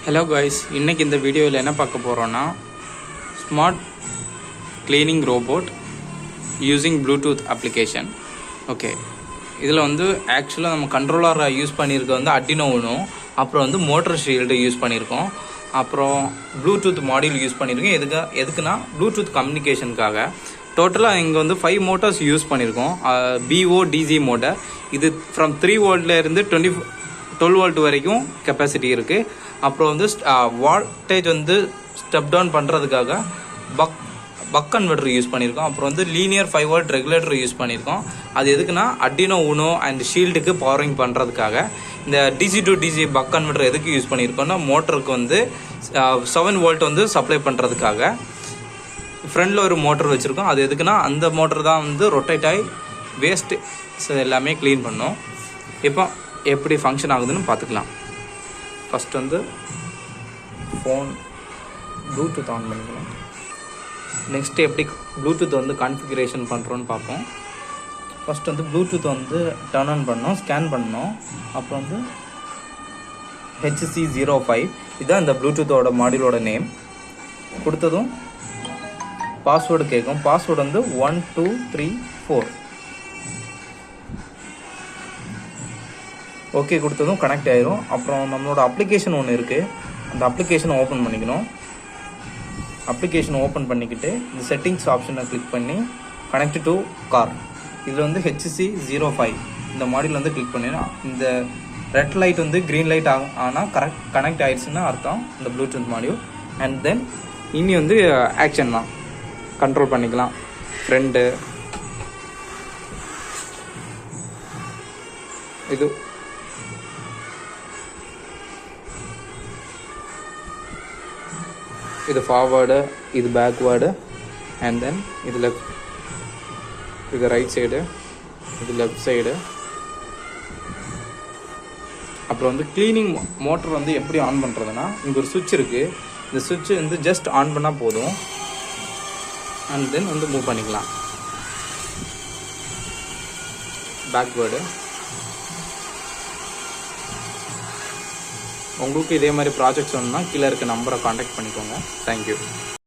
Hello guys, இன்றைக்கி இந்த வீடியோவில் என்ன பார்க்க போகிறோன்னா smart cleaning robot using Bluetooth application. Okay, இதில் வந்து ஆக்சுவலாக நம்ம கண்ட்ரோலரை யூஸ் பண்ணியிருக்க வந்து Arduino Uno, அப்புறம் வந்து மோட்டர் ஷீல்டு யூஸ் பண்ணியிருக்கோம், அப்புறம் ப்ளூடூத் மாடியூல் யூஸ் பண்ணியிருக்கோம். எதுக்குன்னா ப்ளூடூத் கம்யூனிகேஷனுக்காக. டோட்டலாக இங்கே வந்து 5 மோட்டார்ஸ் யூஸ் பண்ணியிருக்கோம். BODG மோட்டர், இது ஃப்ரம் 3 வோல்ட்லேருந்து 12 வோல்ட் வரைக்கும் கெப்பாசிட்டி இருக்குது. அப்புறம் வந்து வால்டேஜ் வந்து ஸ்டெப் டவுன் பண்ணுறதுக்காக பக் கன்வெர்டர் யூஸ் பண்ணியிருக்கோம். அப்புறம் வந்து லீனியர் 5 வோல்ட் ரெகுலேட்டர் யூஸ் பண்ணியிருக்கோம். அது எதுக்குன்னா Arduino Uno அண்ட் ஷீல்டுக்கு பவரிங் பண்ணுறதுக்காக. இந்த DC to DC buck converter எதுக்கு யூஸ் பண்ணியிருக்கோம்னா மோட்டருக்கு வந்து 7 வோல்ட் வந்து சப்ளை பண்ணுறதுக்காக. ஃப்ரண்டில் ஒரு மோட்டர் வச்சுருக்கோம். அது எதுக்குன்னா அந்த மோட்டர் தான் வந்து ரொட்டேட் ஆகி வேஸ்ட்டு எல்லாமே க்ளீன் பண்ணோம். இப்போ எப்படி ஃபங்க்ஷன் ஆகுதுன்னு பார்த்துக்கலாம். ஃபஸ்ட் வந்து ஃபோன் ப்ளூடூத் ஆன் பண்ணிக்கலாம். நெக்ஸ்ட்டு எப்படி ப்ளூடூத் வந்து கான்ஃபிகரேஷன் பண்ணுறோன்னு பார்ப்போம். ஃபஸ்ட் வந்து ப்ளூடூத் வந்து டர்ன் ஆன் பண்ணோம், ஸ்கேன் பண்ணோம். அப்புறம் வந்து HC05 இதுதான் இந்த ப்ளூடூத்தோட மாடியூலோட நேம். கொடுத்ததும் பாஸ்வேர்டு கேட்கும். பாஸ்வேர்டு வந்து 1234. ஓகே கொடுத்ததும் கனெக்ட் ஆயிரும். அப்புறம் நம்மளோட அப்ளிகேஷன் ஒன்று இருக்குது, அந்த அப்ளிகேஷனை ஓப்பன் பண்ணிக்கணும். அப்ளிகேஷன் ஓப்பன் பண்ணிக்கிட்டு இந்த செட்டிங்ஸ் ஆப்ஷனை கிளிக் பண்ணி கனெக்ட் டு கார், இதில் வந்து HC05 இந்த மாடியூல் வந்து கிளிக் பண்ணினா இந்த ரெட் லைட் வந்து க்ரீன் லைட் ஆனால் கனெக்ட் ஆயிடுச்சுன்னு அர்த்தம் இந்த ப்ளூடூத் மாடியூல். அண்ட் தென் இனி வந்து ஆக்ஷன் தான் கண்ட்ரோல் பண்ணிக்கலாம். ஃப்ரெண்டு இது ஃபார்வேர்டு, இது பேக்வேர்டு, அண்ட் தென் இது லெஃப்ட், இது ரைட் சைடு, இது லெஃப்ட் சைடு. அப்புறம் வந்து க்ளீனிங் மோட்டர் வந்து எப்படி ஆன் பண்ணுறதுன்னா இங்கே ஒரு சுவிட்ச் இருக்குது. இந்த சுவிட்ச் வந்து ஜஸ்ட் ஆன் பண்ணால் போதும். அண்ட் தென் வந்து மூவ் பண்ணிக்கலாம். பேக்வேர்டு. உங்களுக்கு இதே மாதிரி ப்ராஜெக்ட்ஸ் வேணும்னா கீழே இருக்க நம்பரை காண்டாக்ட் பண்ணிக்கோங்க. தேங்க்யூ.